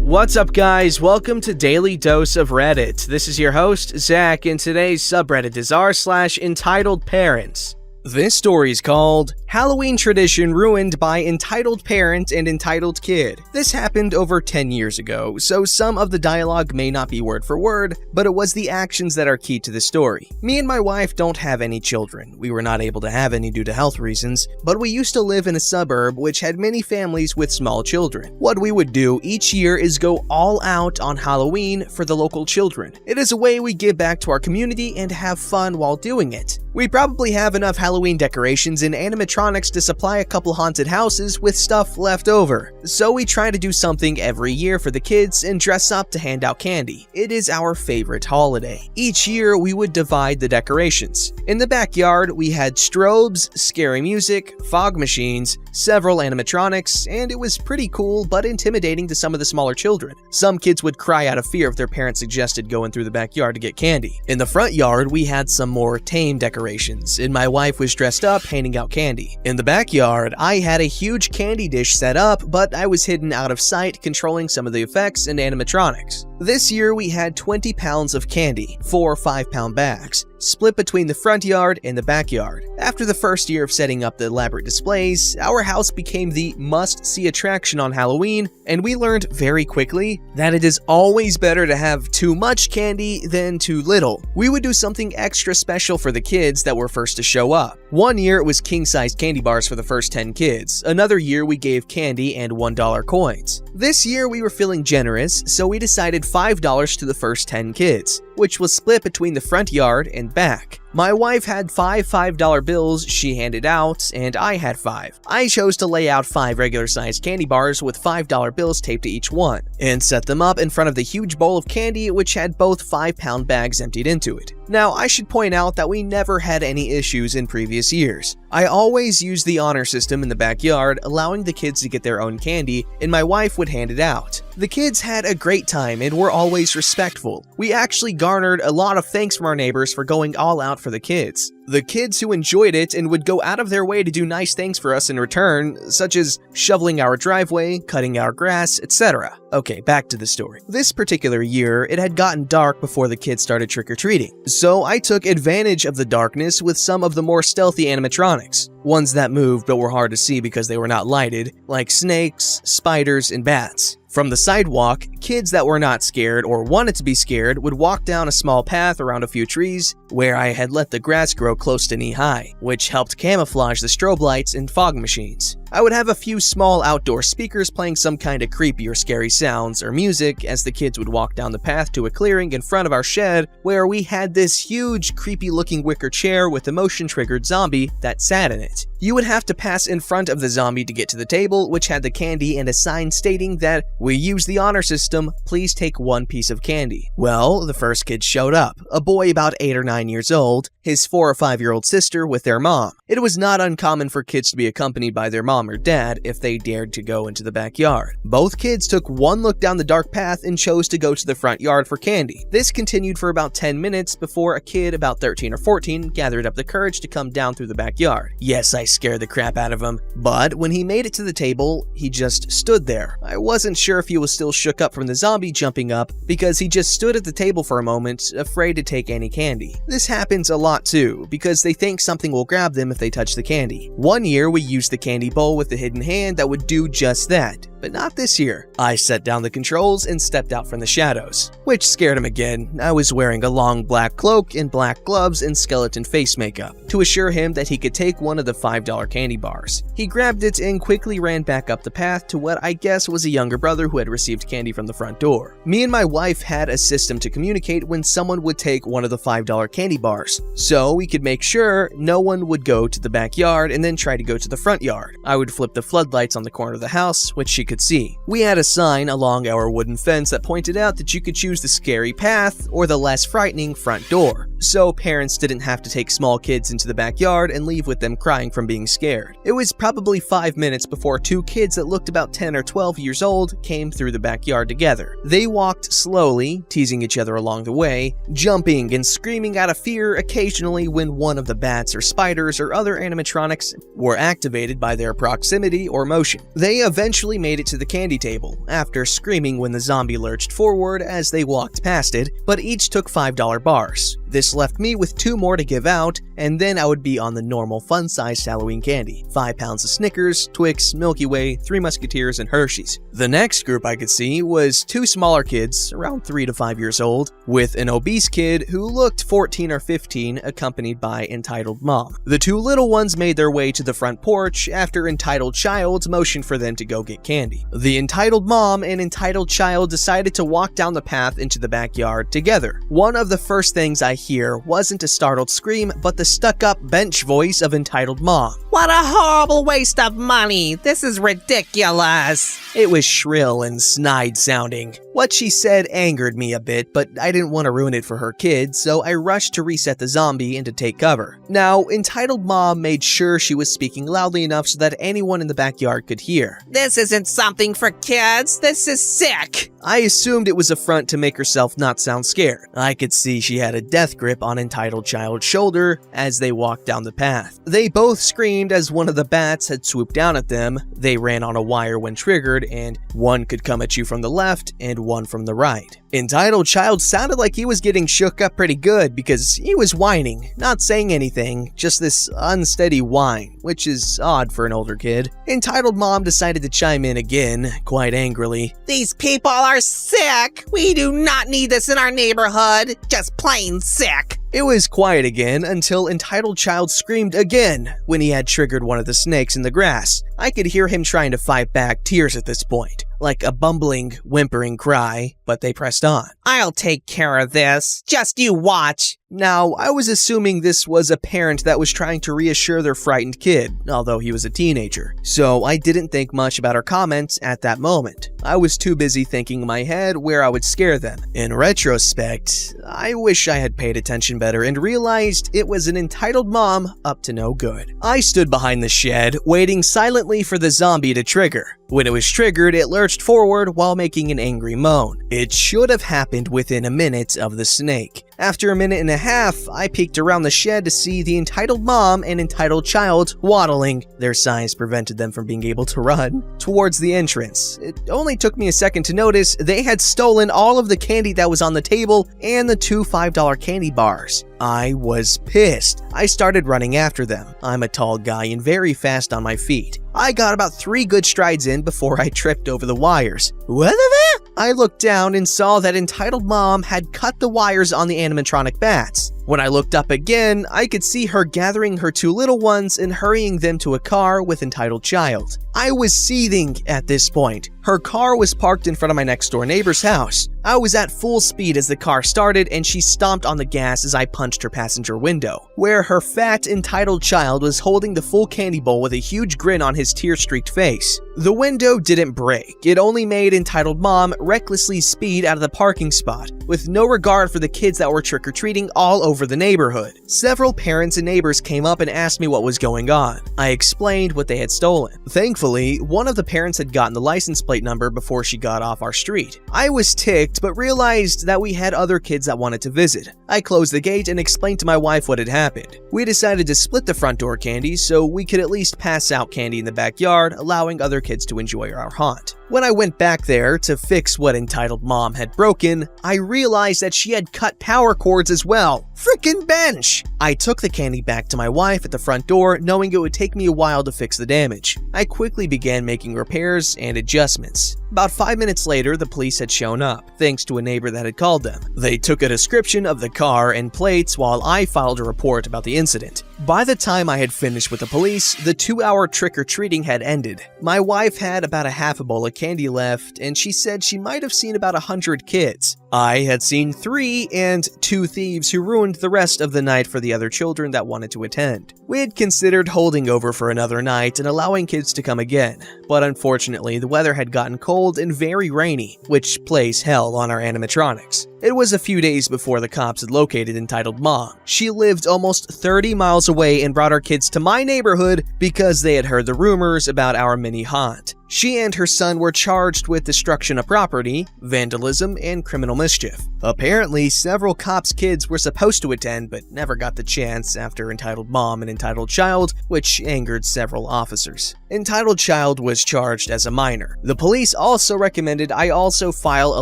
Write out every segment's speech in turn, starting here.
What's up, guys? Welcome to Daily Dose of Reddit. This is your host, Zach, and today's subreddit is r/EntitledParents. This story is called Halloween Tradition Ruined by Entitled Parent and Entitled Kid. This happened over 10 years ago, so some of the dialogue may not be word for word, but it was the actions that are key to the story. Me and my wife don't have any children. We were not able to have any due to health reasons, but we used to live in a suburb which had many families with small children. What we would do each year is go all out on Halloween for the local children. It is a way we give back to our community and have fun while doing it. We probably have enough Halloween decorations and animatronics to supply a couple haunted houses with stuff left over. So we try to do something every year for the kids and dress up to hand out candy. It is our favorite holiday. Each year we would divide the decorations. In the backyard we had strobes, scary music, fog machines, several animatronics, and it was pretty cool but intimidating to some of the smaller children. Some kids would cry out of fear if their parents suggested going through the backyard to get candy. In the front yard we had some more tame decorations, and my wife was dressed up handing out candy. In the backyard, I had a huge candy dish set up, but I was hidden out of sight controlling some of the effects and animatronics. This year we had 20 pounds of candy, 4 5-pound bags, split between the front yard and the backyard. After the first year of setting up the elaborate displays, our house became the must-see attraction on Halloween, and we learned very quickly that it is always better to have too much candy than too little. We would do something extra special for the kids that were first to show up. One year it was king-sized candy bars for the first 10 kids. Another year we gave candy and $1 coins. This year we were feeling generous, so we decided $5 to the first 10 kids, which was split between the front yard and back. My wife had 5 $5 bills she handed out, and I had 5. I chose to lay out 5 regular-sized candy bars with $5 bills taped to each one, and set them up in front of the huge bowl of candy which had both 5-pound bags emptied into it. Now, I should point out that we never had any issues in previous years. I always used the honor system in the backyard, allowing the kids to get their own candy, and my wife would hand it out. The kids had a great time and were always respectful. We actually garnered a lot of thanks from our neighbors for going all out for the kids. The kids who enjoyed it and would go out of their way to do nice things for us in return, such as shoveling our driveway, cutting our grass, etc. Okay, back to the story. This particular year, it had gotten dark before the kids started trick-or-treating, so I took advantage of the darkness with some of the more stealthy animatronics. Ones that moved but were hard to see because they were not lighted, like snakes, spiders, and bats. From the sidewalk, kids that were not scared or wanted to be scared would walk down a small path around a few trees where I had let the grass grow close to knee-high, which helped camouflage the strobe lights and fog machines. I would have a few small outdoor speakers playing some kind of creepy or scary sounds or music as the kids would walk down the path to a clearing in front of our shed where we had this huge creepy-looking wicker chair with a motion-triggered zombie that sat in it. You would have to pass in front of the zombie to get to the table, which had the candy and a sign stating that we use the honor system, please take 1 piece of candy. Well, the first kid showed up, a boy about 8 or 9 years old, his 4 or 5-year-old sister with their mom. It was not uncommon for kids to be accompanied by their mom or dad if they dared to go into the backyard. Both kids took one look down the dark path and chose to go to the front yard for candy. This continued for about 10 minutes before a kid about 13 or 14 gathered up the courage to come down through the backyard. Yes, I scared the crap out of him, but when he made it to the table, he just stood there. I wasn't sure if he was still shook up from the zombie jumping up because he just stood at the table for a moment, afraid to take any candy. This happens a lot too, because they think something will grab them if they touch the candy. One year we used the candy bowl with the hidden hand that would do just that, but not this year. I set down the controls and stepped out from the shadows, which scared him again. I was wearing a long black cloak and black gloves and skeleton face makeup to assure him that he could take one of the $5 candy bars. He grabbed it and quickly ran back up the path to what I guess was a younger brother who had received candy from the front door. Me and my wife had a system to communicate when someone would take one of the $5 candy bars, so we could make sure no one would go to the backyard and then try to go to the front yard. I would flip the floodlights on the corner of the house, which she could see. We had a sign along our wooden fence that pointed out that you could choose the scary path or the less frightening front door, so parents didn't have to take small kids into the backyard and leave with them crying from being scared. It was probably 5 minutes before 2 kids that looked about 10 or 12 years old came through the backyard together. They walked slowly, teasing each other along the way, jumping and screaming out of fear occasionally when one of the bats or spiders or other animatronics were activated by their proximity or motion. They eventually made it it to the candy table, after screaming when the zombie lurched forward as they walked past it, but each took $5 bars. This left me with 2 more to give out, and then I would be on the normal fun-sized Halloween candy. 5 pounds of Snickers, Twix, Milky Way, 3 Musketeers, and Hershey's. The next group I could see was 2 smaller kids, around 3 to 5 years old, with an obese kid who looked 14 or 15, accompanied by Entitled Mom. The 2 little ones made their way to the front porch after Entitled Child motioned for them to go get candy. The Entitled Mom and Entitled Child decided to walk down the path into the backyard together. One of the first things I hear wasn't a startled scream, but the stuck-up bench voice of Entitled Mom. What a horrible waste of money! This is ridiculous! It was shrill and snide sounding. What she said angered me a bit, but I didn't want to ruin it for her kids, so I rushed to reset the zombie and to take cover. Now, Entitled Mom made sure she was speaking loudly enough so that anyone in the backyard could hear. This isn't something for kids, this is sick! I assumed it was a front to make herself not sound scared. I could see she had a death grip on Entitled Child's shoulder as they walked down the path. They both screamed as one of the bats had swooped down at them. They ran on a wire when triggered, and one could come at you from the left and one from the right. Entitled Child sounded like he was getting shook up pretty good because he was whining, not saying anything, just this unsteady whine, which is odd for an older kid. Entitled Mom decided to chime in again, quite angrily. These people are sick! We do not need this in our neighborhood! Just plain sick! It was quiet again until Entitled Child screamed again when he had triggered one of the snakes in the grass. I could hear him trying to fight back tears at this point, like a bumbling, whimpering cry, but they pressed on. I'll take care of this. Just you watch. Now, I was assuming this was a parent that was trying to reassure their frightened kid, although he was a teenager, so I didn't think much about her comments at that moment. I was too busy thinking in my head where I would scare them. In retrospect, I wish I had paid attention better and realized it was an Entitled Mom up to no good. I stood behind the shed, waiting silently for the zombie to trigger. When it was triggered, it lurched forward while making an angry moan. It should have happened within a minute of the snake. After a minute and a half, I peeked around the shed to see the Entitled Mom and Entitled Child waddling. Their size prevented them from being able to run towards the entrance. It only took me a second to notice they had stolen all of the candy that was on the table and the 2 $5 candy bars. I was pissed. I started running after them. I'm a tall guy and very fast on my feet. I got about 3 good strides in before I tripped over the wires. What the fuck? I looked down and saw that Entitled Mom had cut the wires on the animatronic bats. When I looked up again, I could see her gathering her 2 little ones and hurrying them to a car with Entitled Child. I was seething at this point. Her car was parked in front of my next door neighbor's house. I was at full speed as the car started and she stomped on the gas as I punched her passenger window, where her fat, Entitled Child was holding the full candy bowl with a huge grin on his tear-streaked face. The window didn't break. It only made Entitled Mom recklessly speed out of the parking spot, with no regard for the kids that were trick-or-treating all over the neighborhood. Several parents and neighbors came up and asked me what was going on. I explained what they had stolen. Thankfully, one of the parents had gotten the license plate number before she got off our street. I was ticked, but realized that we had other kids that wanted to visit. I closed the gate and explained to my wife what had happened. We decided to split the front door candy so we could at least pass out candy in the backyard, allowing other kids to enjoy our haunt. When I went back there to fix what Entitled Mom had broken, I realized that she had cut power cords as well. Frickin' bench! I took the candy back to my wife at the front door, knowing it would take me a while to fix the damage. I quickly began making repairs and adjustments. About 5 minutes later, the police had shown up, thanks to a neighbor that had called them. They took a description of the car and plates while I filed a report about the incident. By the time I had finished with the police, the 2-hour trick-or-treating had ended. My wife had about a half a bowl of candy left, and she said she might have seen about 100 kids. I had seen 3 and 2 thieves who ruined the rest of the night for the other children that wanted to attend. We had considered holding over for another night and allowing kids to come again, but unfortunately the weather had gotten cold and very rainy, which plays hell on our animatronics. It was a few days before the cops had located Entitled Mom. She lived almost 30 miles away and brought her kids to my neighborhood because they had heard the rumors about our mini haunt. She and her son were charged with destruction of property, vandalism, and criminal mischief. Apparently, several cops' kids were supposed to attend but never got the chance after Entitled Mom and Entitled Child, which angered several officers. Entitled Child was charged as a minor. The police also recommended I also file a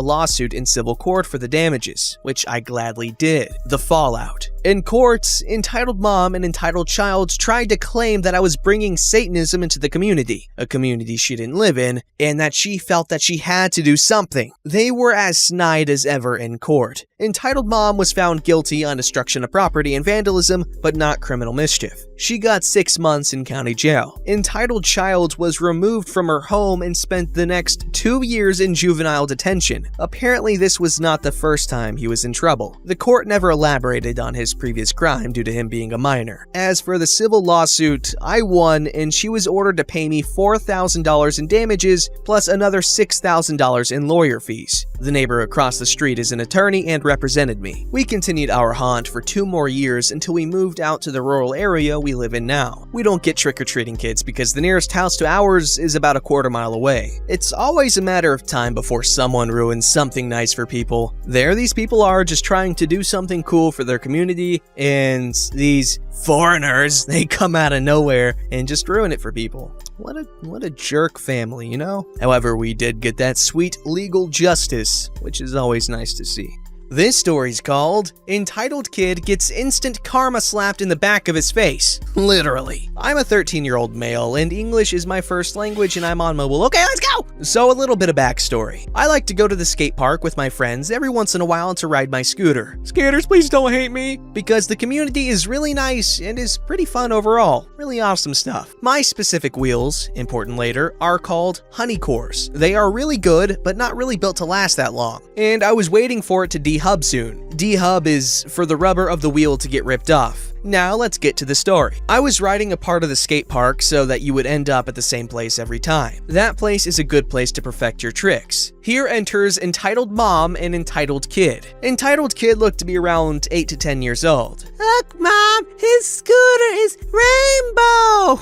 lawsuit in civil court for the damages, which I gladly did. The fallout. In courts, Entitled Mom and Entitled Child tried to claim that I was bringing Satanism into the community, a community she didn't live in, and that she felt that she had to do something. They were as snide as ever in court. Entitled Mom was found guilty on destruction of property and vandalism, but not criminal mischief. She got 6 months in county jail. Entitled Child was removed from her home and spent the next 2 years in juvenile detention. Apparently, this was not the first time he was in trouble. The court never elaborated on his previous crime due to him being a minor. As for the civil lawsuit, I won, and she was ordered to pay me $4,000 in damages plus another $6,000 in lawyer fees. The neighbor across the street is an attorney and represented me. We continued our haunt for 2 more years until we moved out to the rural area we live in now. We don't get trick-or-treating kids because the nearest house to ours is about a quarter mile away. It's always a matter of time before someone ruins something nice for people. There these people are just trying to do something cool for their community, and these foreigners, they come out of nowhere and just ruin it for people. What a jerk family, you know? However, we did get that sweet legal justice, which is always nice to see. This story's called Entitled Kid Gets Instant Karma Slapped in the Back of His Face. Literally. I'm a 13-year-old male, and English is my first language, and I'm on mobile. Okay, let's go! So a little bit of backstory. I like to go to the skate park with my friends every once in a while to ride my scooter. Skaters, please don't hate me! Because the community is really nice and is pretty fun overall. Really awesome stuff. My specific wheels, important later, are called Honey Cores. They are really good, but not really built to last that long. And I was waiting for it to dehub soon. Dehub is for the rubber of the wheel to get ripped off. Now let's get to the story. I was riding a part of the skate park so that you would end up at the same place every time. That place is a good place to perfect your tricks. Here enters Entitled Mom and Entitled Kid. Entitled Kid looked to be around 8 to 10 years old. Look, Mom, his scooter is rainbow.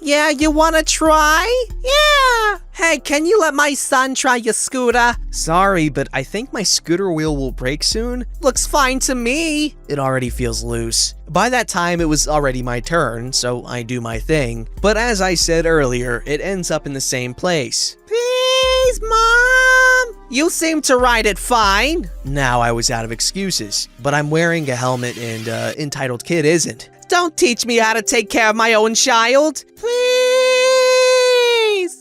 Yeah, you wanna try? Yeah. Hey, can you let my son try your scooter? Sorry, but I think my scooter wheel will break soon. Looks fine to me. It already feels loose. By that time, it was already my turn, so I do my thing. But as I said earlier, it ends up in the same place. Please, Mom. You seem to ride it fine. Now I was out of excuses, but I'm wearing a helmet and Entitled Kid isn't. Don't teach me how to take care of my own child. Please.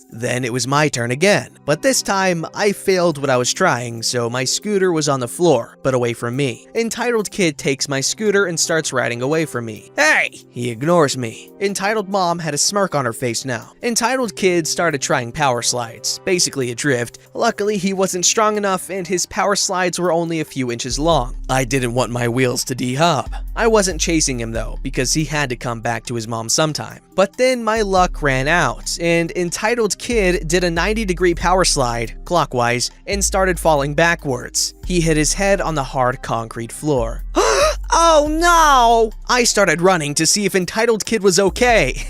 Then it was my turn again, but this time I failed what I was trying, so my scooter was on the floor, but away from me. Entitled Kid takes my scooter and starts riding away from me. Hey! He ignores me. Entitled Mom had a smirk on her face now. Entitled Kid started trying power slides, basically a drift. Luckily, he wasn't strong enough and his power slides were only a few inches long. I didn't want my wheels to dehub. I wasn't chasing him though, because he had to come back to his mom sometime. But then my luck ran out, and Entitled Kid did a 90-degree power slide, clockwise, and started falling backwards. He hit his head on the hard concrete floor. Oh no! I started running to see if Entitled Kid was okay.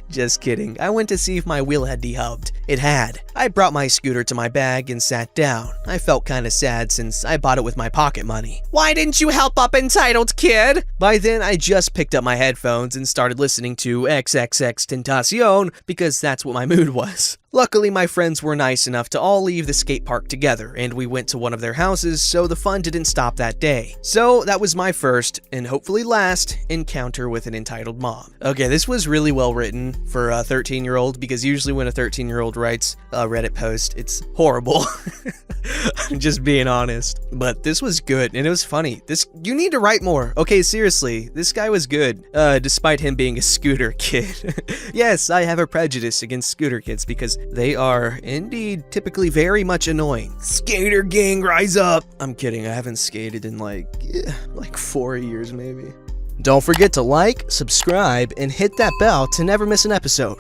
Just kidding. I went to see if my wheel had dehubbed. It had. I brought my scooter to my bag and sat down. I felt kinda sad since I bought it with my pocket money. Why didn't you help up Entitled Kid? By then, I just picked up my headphones and started listening to XXXTentacion because that's what my mood was. Luckily, my friends were nice enough to all leave the skate park together, and we went to one of their houses, so the fun didn't stop that day. So that was my first, and hopefully last, encounter with an entitled mom. Okay, this was really well written for a 13-year-old, because usually when a 13-year-old writes a Reddit post, it's horrible. I'm just being honest. But this was good, and it was funny. You need to write more. Okay, seriously, this guy was good, despite him being a scooter kid. Yes, I have a prejudice against scooter kids, because they are, indeed, typically very much annoying. Skater gang, rise up! I'm kidding, I haven't skated in like 4 years maybe. Don't forget to like, subscribe, and hit that bell to never miss an episode.